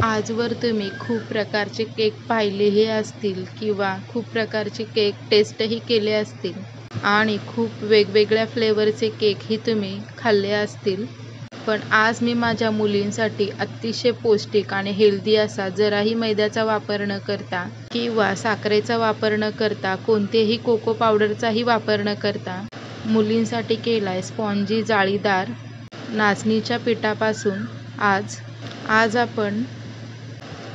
आजवर तुम्ही खूप प्रकारचे केक पाहिलेही असतील किंवा खूप प्रकारचे केक टेस्टही केले असतील आणि खूप वेगवेगळ्या फ्लेवरचे केकही तुम्ही खाल्ले असतील. पण आज मी माझ्या मुलींसाठी अतिशय पौष्टिक आणि हेल्दी असा, जराही मैद्याचा वापर न करता किंवा साखरेचा वापर न करता, कोणतेही कोको पावडरचाही वापर न करता मुलींसाठी केलाय स्पॉन्जी जाळीदार नाचणीच्या पिठापासून आज आपण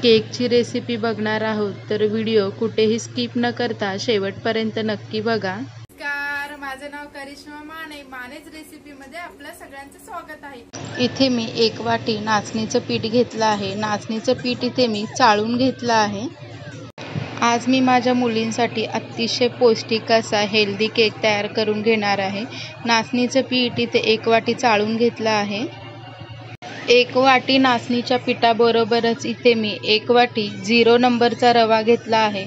केकची रेसिपी बघणार आहोत. तर व्हिडिओ कुठेही स्किप न करता शेवटपर्यंत नक्की बघा. नमस्कार, माझं नाव करिश्मा माने. मानेज रेसिपीमध्ये आपलं सगळ्यांचं स्वागत आहे. इथे मी 1 वाटी नाचणीचं पीठ घेतलं आहे. नाचणीचं पीठ इथे मी चाळून घेतलं आहे. आज मी माझ्या मुलींसाठी अतिशय पौष्टिक असा हेल्दी केक तयार करून घेणार आहे. नाचणीचं पीठ इथे 1 वाटी चाळून घेतलं आहे. 1 वाटी नाचणीच्या पिठाबरोबरच इथे मी 1 वाटी 0 नंबरचा रवा घेतला आहे.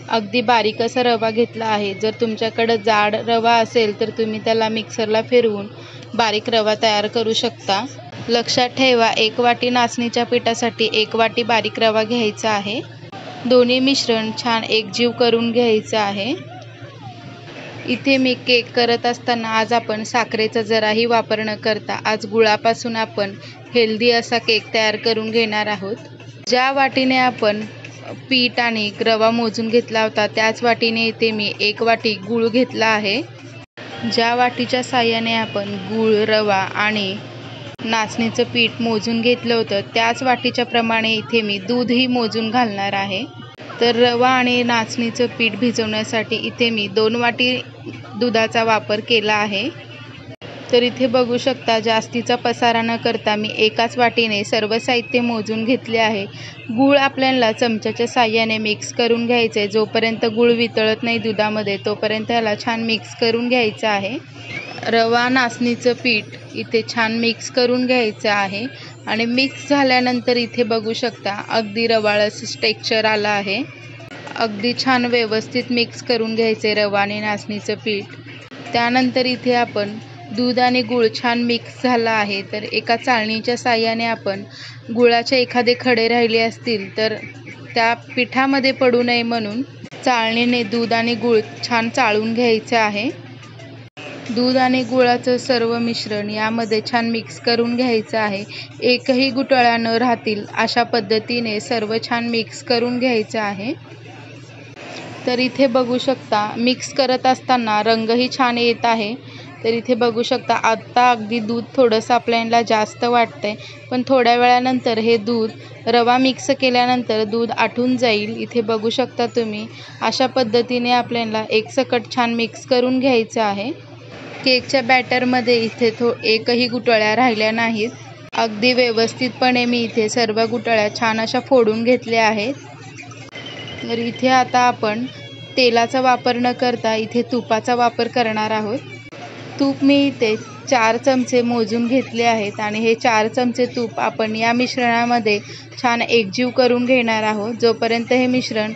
अगदी बारीक असा रवा घेतला आहे. जर तुमच्याकडे जाड रवा असेल तर तुम्ही त्याला मिक्सरला फिरवून बारीक रवा तयार करू शकता. लक्षात ठेवा, 1 वाटी नाचणीच्या पिठासाठी 1 वाटी बारीक रवा घ्यायचा आहे. दोन्ही मिश्रण छान एकजीव करून घ्यायचं आहे. इथे मी केक करत असताना आज आपण साखरेचा जराही वापर न करता आज गुळापासून आपण हेल्दी असा केक तयार करून घेणार आहोत. ज्या वाटीने आपण पीठ आणि रवा मोजून घेतला होता त्याच वाटीने इथे मी 1 वाटी गूळ घेतला आहे. ज्या वाटीच्या साहाय्याने आपण गूळ, रवा आणि नाचणीचं पीठ मोजून घेतलं होतं त्याच वाटीच्या प्रमाणे इथे मी दूधही मोजून घालणार आहे. तर रवा आणि नाचणीचं पीठ भिजवण्यासाठी इथे मी 2 वाटी दुधाचा वापर केला आहे. तर इथे बघू शकता, जास्तीचा पसारा न करता मी एकाच वाटीने सर्व साहित्य मोजून घेतले आहे. गूळ आपल्याला चमच्याच्या साहाय्याने मिक्स करून घ्यायचं आहे. जोपर्यंत गूळ वितळत नाही दुधामध्ये तोपर्यंत याला छान मिक्स करून घ्यायचं आहे. रवा, नाचणीचं पीठ इथे छान मिक्स करून घ्यायचं आहे आणि मिक्स झाल्यानंतर इथे बघू शकता अगदी रवाळ असं टेक्स्चर आलं आहे. अगदी छान व्यवस्थित मिक्स करून घ्यायचे रवा आणि नाचणीचं पीठ. त्यानंतर इथे आपण दूध आणि गूळ छान मिक्स झाला आहे. तर एका चाळणीच्या साहाय्याने आपण गुळाचे एखादे खडे राहिले असतील तर त्या पिठामध्ये पडू नये म्हणून चाळणीने दूध आणि गूळ छान चाळून घ्यायचं आहे. दूध आणि गुळाचं सर्व मिश्रण यामध्ये छान मिक्स करून घ्यायचं आहे. एकही गुठळ्या न राहतील अशा पद्धतीने सर्व छान मिक्स करून घ्यायचं आहे. तर इथे बघू शकता मिक्स करत असताना रंगही छान येत आहे. तर इथे बघू शकता आत्ता अगदी दूध थोडंसं आपल्याला जास्त वाटतंय, पण थोड्या वेळानंतर हे दूध रवा मिक्स केल्यानंतर दूध आटून जाईल. इथे बघू शकता तुम्ही अशा पद्धतीने आपल्याला एकसकट छान मिक्स करून घ्यायचं आहे. केकच्या बॅटरमध्ये इथे एकही गुठळ्या राहिल्या नाहीत. अगदी व्यवस्थितपणे मी इथे सर्व गुठळ्या छान अशा फोडून घेतल्या आहेत. तर इथे आता आपण तेलाचा वापर न करता इथे तुपाचा वापर करणार आहोत. तूप मी इथे 4 चमचे मोजून घेतले आहेत आणि हे 4 चमचे तूप आपण या मिश्रणामध्ये छान एकजीव करून घेणार आहोत. जोपर्यंत हे मिश्रण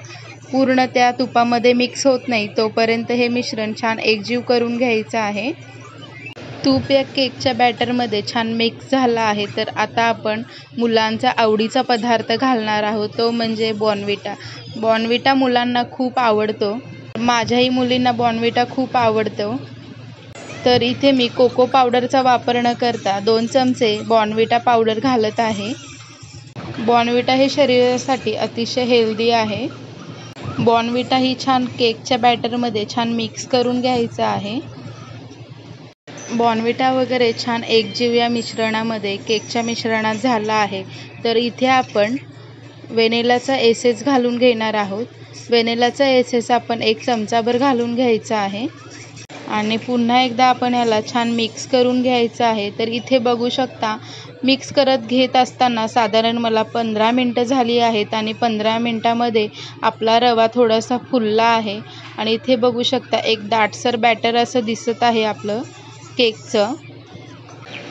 पूर्ण त्या तुपामध्ये मिक्स होत नाही तोपर्यंत हे मिश्रण छान एकजीव करून घ्यायचं आहे. तूप या केकच्या बॅटरमध्ये छान मिक्स झाला आहे. तर आता आपण मुलांचा आवडीचा पदार्थ घालणार आहोत, तो म्हणजे बॉर्नव्हिटा. बॉर्नव्हिटा मुलांना खूप आवडतो. माझ्याही मुलींना बॉर्नव्हिटा खूप आवडतो. तर इथे मी कोको पावडरचा वापर न करता 2 चमचे बॉर्नव्हिटा पावडर घालत आहे. बॉर्नव्हिटा हे शरीरासाठी अतिशय हेल्दी आहे. बॉर्नव्हिटा ही छान केकच्या बॅटरमध्ये छान मिक्स करून घ्यायचं आहे. बॉर्नव्हिटा वगैरे छान एकजीव या मिश्रणामध्ये केकच्या मिश्रणात झाला आहे. तर इथे आपण व्हॅनिलाचा एसेन्स घालून घेणार आहोत. व्हॅनिलाचा एसेन्स आपण 1 चमचाभर घालून घ्यायचा आहे आणि पुन्हा एकदा आपण याला छान मिक्स करून घ्यायचं आहे. तर इथे बघू शकता मिक्स करत घेत असताना साधारण मला 15 मिनटं झाली आहेत आणि 15 मिनटामध्ये आपला रवा थोडासा फुलला आहे आणि इथे बघू शकता एक दाटसर बॅटर असं दिसत आहे आपलं केकचं.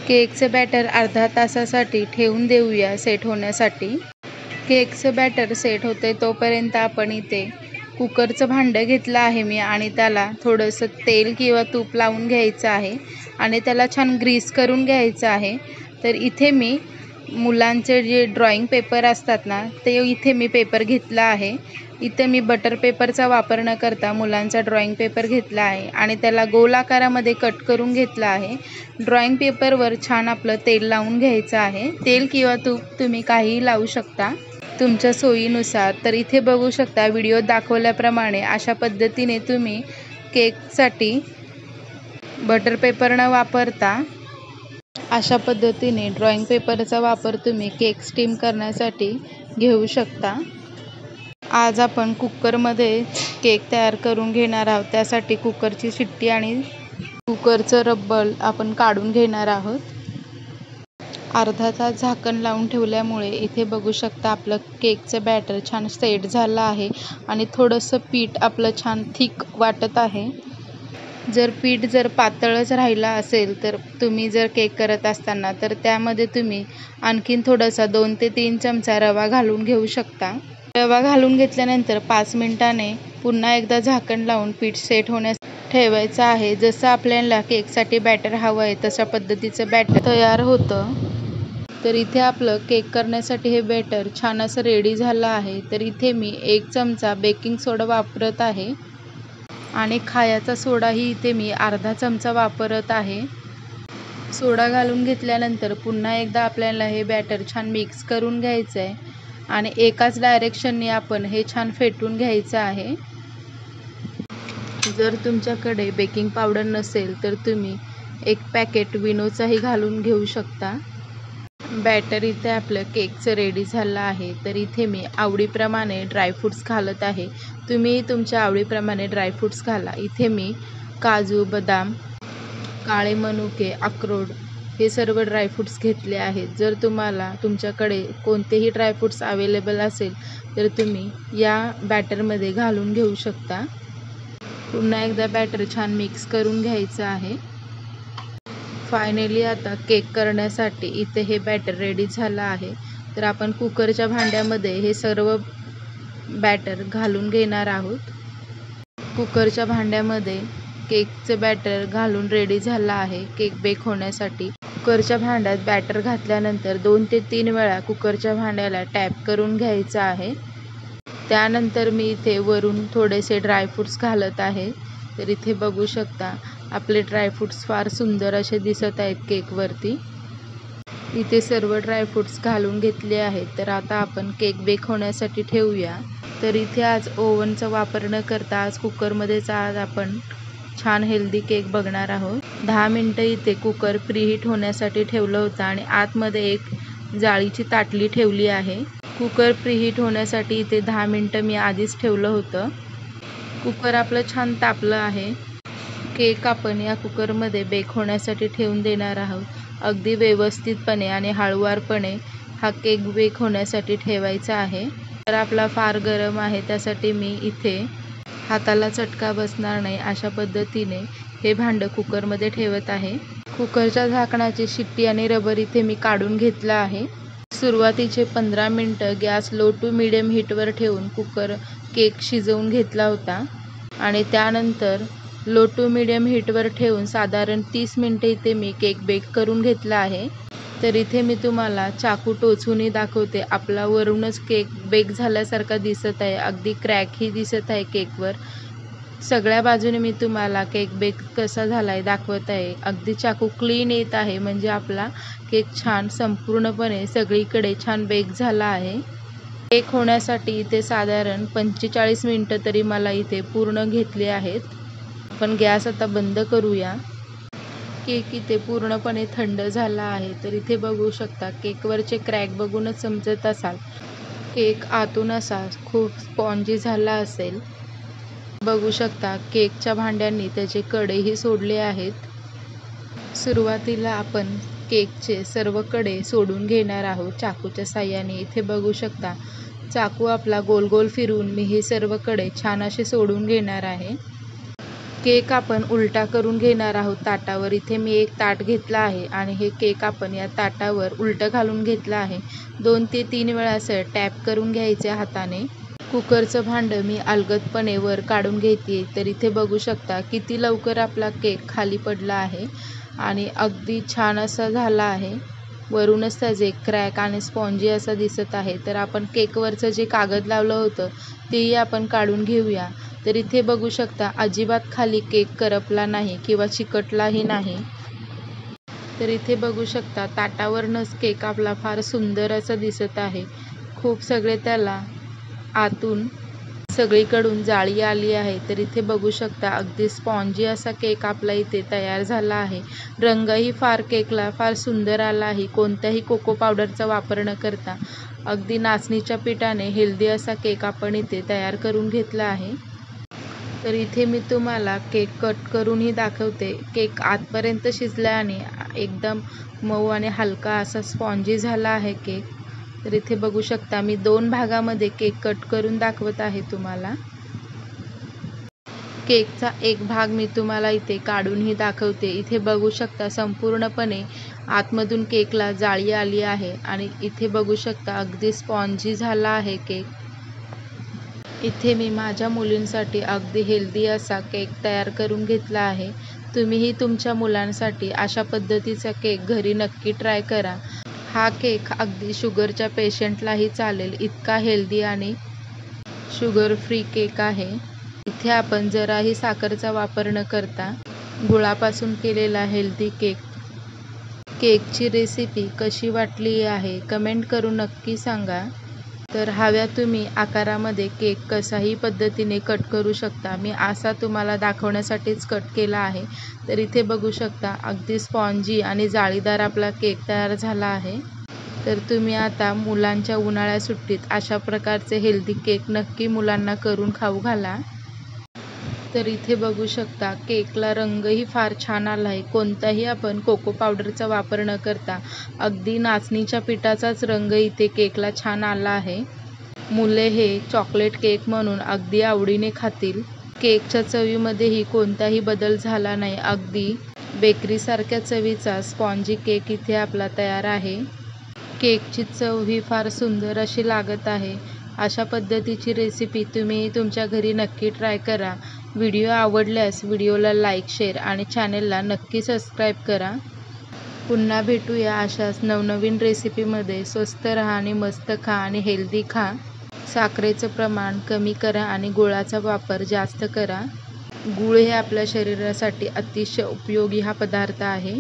केकचं बॅटर अर्धा तासासाठी ठेवून देऊया सेट होण्यासाठी. केकचं बॅटर सेट होते तोपर्यंत आपण इथे कुकरचं भांडं घेतलं आहे मी आणि त्याला थोडंसं तेल किंवा तूप लावून घ्यायचं आहे आणि त्याला छान ग्रीस करून घ्यायचं आहे. तर इथे मी मुलांचे जे ड्रॉइंग पेपर असतात ना, ते इथे मी पेपर घेतला आहे. इथे मी बटर पेपरचा वापर न करता मुलांचा ड्रॉइंग पेपर घेतला आहे आणि त्याला गोल आकारामध्ये कट करून घेतला आहे. ड्रॉइंग पेपरवर छान आपलं तेल लावून घ्यायचं आहे. तेल किंवा तूप तुम्ही काहीही लावू शकता तुमच्या सोयीनुसार. तर इथे बघू शकता व्हिडिओत दाखवल्याप्रमाणे अशा पद्धतीने तुम्ही केकसाठी बटर पेपर न वापरता अशा पद्धतीने ड्रॉइंग पेपरचा वापर तुम्ही केक स्टीम करण्यासाठी घेऊ शकता. आज आपण कुकरमध्ये केक तयार करून घेणार आहोत. त्यासाठी कुकरची शिट्टी आणि कुकरचं रब्बर आपण काढून घेणार आहोत. अर्धा तास झाकण लावून ठेवल्यामुळे इथे बघू शकता आपलं केकचं बॅटर छान सेट झालं आहे आणि थोडंसं पीठ आपलं छान थिक वाटत आहे. जर पीठ जर पातळच राहिला असेल तर तुम्ही जर केक करत असताना तर त्यामध्ये तुम्ही आणखीन थोडासा 2 ते 3 चमचा रवा घालून घेऊ शकता. रवा घालून घेतल्यानंतर 5 मिनिटांनी पुन्हा एकदा झाकण लावून पीठ सेट होण्यास ठेवायचं आहे. जसं आपल्याला केकसाठी बॅटर हवं आहे तशा पद्धतीचं बॅटर तयार होतं. तर इथे आपलं केक करण्यासाठी हे बॅटर छान असं रेडी झालं आहे. तर इथे मी 1 चमचा बेकिंग सोडा वापरत आहे आणि खायचा सोडाही इथे मी अर्धा चमचा वापरत आहे. सोडा घालून घेतल्यानंतर पुन्हा एकदा आपल्याला हे बॅटर छान मिक्स करून घ्यायचं आहे आणि एकाच डायरेक्शनने आपण हे छान फेटून घ्यायचं आहे. जर तुमच्याकडे बेकिंग पावडर नसेल तर तुम्ही 1 पॅकेट विनोचाही घालून घेऊ शकता. बॅटर इथे आपलं केकचं रेडी झालं आहे. तर इथे मी आवडीप्रमाणे ड्रायफ्रूट्स घालत आहे. तुम्ही तुमच्या आवडीप्रमाणे ड्रायफ्रूट्स घाला. इथे मी काजू, बदाम, काळे मनुके, अक्रोड हे सर्व ड्रायफ्रूट्स घेतले आहेत. जर तुम्हाला तुमच्याकडे कोणतेही ड्रायफ्रूट्स अवेलेबल असेल तर तुम्ही या बॅटरमध्ये घालून घेऊ शकता. पुन्हा एकदा बॅटर छान मिक्स करून घ्यायचं आहे. फायनली आता केक करण्यासाठी इथे हे बॅटर रेडी झालं आहे. तर आपण कुकरच्या भांड्यामध्ये हे सर्व बॅटर घालून घेणार आहोत. कुकरच्या भांड्यामध्ये केकचं बॅटर घालून रेडी झालं आहे केक बेक होण्यासाठी. कुकरच्या भांड्यात बॅटर घातल्यानंतर 2 ते 3 वेळा कुकरच्या भांड्याला टॅप करून घ्यायचं आहे. त्यानंतर मी इथे वरून थोडेसे ड्रायफ्रूट्स घालत आहे. तर इथे बघू शकता आपले ड्रायफ्रूट्स फार सुंदर असे दिसत आहेत केकवरती. इथे सर्व ड्रायफ्रूट्स घालून घेतले आहेत. तर आता आपण केक बेक होण्यासाठी ठेवूया. तर इथे आज ओव्हनचा वापर न करता आज कुकरमध्येच आज आपण छान हेल्दी केक बघणार आहोत. 10 मिनटं इथे कुकर प्रीहीट होण्यासाठी ठेवलं होतं आणि आतमध्ये एक जाळीची ताटली ठेवली आहे. कुकर प्रीहीट होण्यासाठी इथे 10 मिनटं मी आधीच ठेवलं होतं. कुकर आपलं छान तापलं आहे. केक आपण या कुकरमध्ये बेक होण्यासाठी ठेवून देणार आहोत. अगदी व्यवस्थितपणे आणि हळूवारपणे हा केक बेक होण्यासाठी ठेवायचा आहे. तर आपला फार गरम आहे त्यासाठी मी इथे हाताला चटका बसणार नाही अशा पद्धतीने हे भांडं कुकरमध्ये ठेवत आहे. कुकरच्या झाकणाची शिट्टी आणि रबर इथे मी काढून घेतलं आहे. सुरुवातीचे 15 मिनटं गॅस लो टू मिडियम हीटवर ठेवून कुकर केक शिजवून घेतला होता आणि त्यानंतर लो टू मिडियम हीटवर ठेवून साधारण 30 मिनटं इथे मी केक बेक करून घेतला आहे. तर इथे मी तुम्हाला चाकू टोचूनही दाखवते. आपला वरूनच केक बेक झाल्यासारखा दिसत आहे. अगदी क्रॅकही दिसत आहे केकवर. सगळ्या बाजूने मी तुम्हाला केक बेक कसा झाला आहे दाखवत आहे. अगदी चाकू क्लीन येत आहे म्हणजे आपला केक छान संपूर्णपणे सगळीकडे छान बेक झाला आहे. केक होण्यासाठी इथे साधारण 45 मिनटं तरी मला इथे पूर्ण घेतले आहेत. आपण गॅस आता बंद करूया. केक इथे पूर्णपणे थंड झाला आहे. तर इथे बघू शकता केकवरचे क्रॅक बघूनच समजत असाल केक आतून असा खूप स्पॉन्जी झाला असेल. बघू शकता केकच्या भांड्यांनी त्याचे कडेही सोडले आहेत. सुरुवातीला आपण केकचे सर्व कडे सोडून घेणार आहोत चाकूच्या साहाय्याने. इथे बघू शकता चाकू आपला गोल गोल फिरवून मी हे सर्व कडे छान असे सोडून घेणार आहे. केक आपण उलटा करून घेणार आहोत ताटावर. इथे मी एक ताट घेतला आहे आणि हे केक आपण या ताटावर उलटं घालून घेतलं आहे. 2 ते 3 वेळा असं टॅप करून घ्यायचे हाताने. कुकरचं भांडं मी अलगदपणे वर काढून घेते. तर इथे बघू शकता किती लवकर आपला केक खाली पडला आहे आणि अगदी छान असा झाला आहे. वरूनच त्याचे क्रॅक आणि स्पॉन्जी असा दिसत आहे. तर आपण केकवरचं जे कागद लावलं होतं तेही आपण काढून घेऊया. तर इथे बघू शकता अजिबात खाली केक करपला नाही किंवा चिकटलाही नाही. तर इथे बघू शकता ताटावरनंच केक आपला फार सुंदर असा दिसत आहे. खूप सगळे त्याला आतून सगळीकडून जाळी आली आहे. तर इथे बघू शकता अगदी स्पॉन्जी असा केक आपला इथे तयार झाला आहे. रंगही केकला फार सुंदर आला आहे. कोणत्याही कोको पावडरचा वापर न करता अगदी नाचणीच्या पिठाने हेल्दी असा केक आपण इथे तयार करून घेतला आहे. तर इथे मी तुम्हाला केक कट करूनही दाखवते. केक आतपर्यंत शिजला आणि एकदम मऊ आणि हलका असा स्पॉन्जी झाला आहे केक. तर इथे बघू शकता मी 2 भागामध्ये केक कट करून दाखवत आहे तुम्हाला. केकचा एक भाग मी तुम्हाला इथे काढूनही दाखवते. इथे बघू शकता संपूर्णपणे आतमधून केकला जाळी आली आहे आणि इथे बघू शकता अगदी स्पॉन्जी झाला आहे केक. इथे मी माझ्या मुलींसाठी अगदी हेल्दी असा केक तयार करून घेतला आहे. तुम्हीही तुमच्या मुलांसाठी अशा पद्धतीचा केक घरी नक्की ट्राय करा. हा केक अगदी शुगरच्या पेशंटलाही चालेल इतका हेल्दी आणि शुगर फ्री केक आहे. इथे आपण जराही साखरचा वापर न करता गुळापासून केलेला हेल्दी केकची रेसिपी कशी वाटली आहे कमेंट करून नक्की सांगा. तर हव्या तुम्ही आकारामध्ये केक कशाही पद्धतीने कट करू शकता. मी असा तुम्हाला दाखवण्यासाठीच कट केला आहे. तर इथे बघू शकता अगदी स्पॉन्जी आणि जाळीदार आपला केक तयार झाला आहे. तर तुम्ही आता मुलांच्या उन्हाळ्या सुट्टीत अशा प्रकारचे हेल्दी केक नक्की मुलांना करून खाऊ घाला. तर इथे बघू शकता केकला रंगही फार छान आला आहे. कोणताही आपण कोको पावडरचा वापर न करता अगदी नाचणीच्या पिठाचाच रंग इथे केकला छान आला आहे. मुले हे चॉकलेट केक म्हणून अगदी आवडीने खातील. केकच्या चवीमध्येही कोणताही बदल झाला नाही. अगदी बेकरीसारख्या चवीचा स्पॉन्जी केक इथे आपला तयार आहे. केकची चव ही फार सुंदर अशी लागत आहे. अशा पद्धतीची रेसिपी तुम्ही तुमच्या घरी नक्की ट्राय करा. व्हिडिओ आवडल्यास व्हिडिओला लाईक, शेअर आणि चॅनेलला नक्की सबस्क्राईब करा. पुन्हा भेटूया अशाच नवनवीन रेसिपीमध्ये. स्वस्त रहा आणि मस्त खा आणि हेल्दी खा. साखरेचं प्रमाण कमी करा आणि गुळाचा वापर जास्त करा. गूळ हे आपल्या शरीरासाठी अतिशय उपयोगी हा पदार्थ आहे.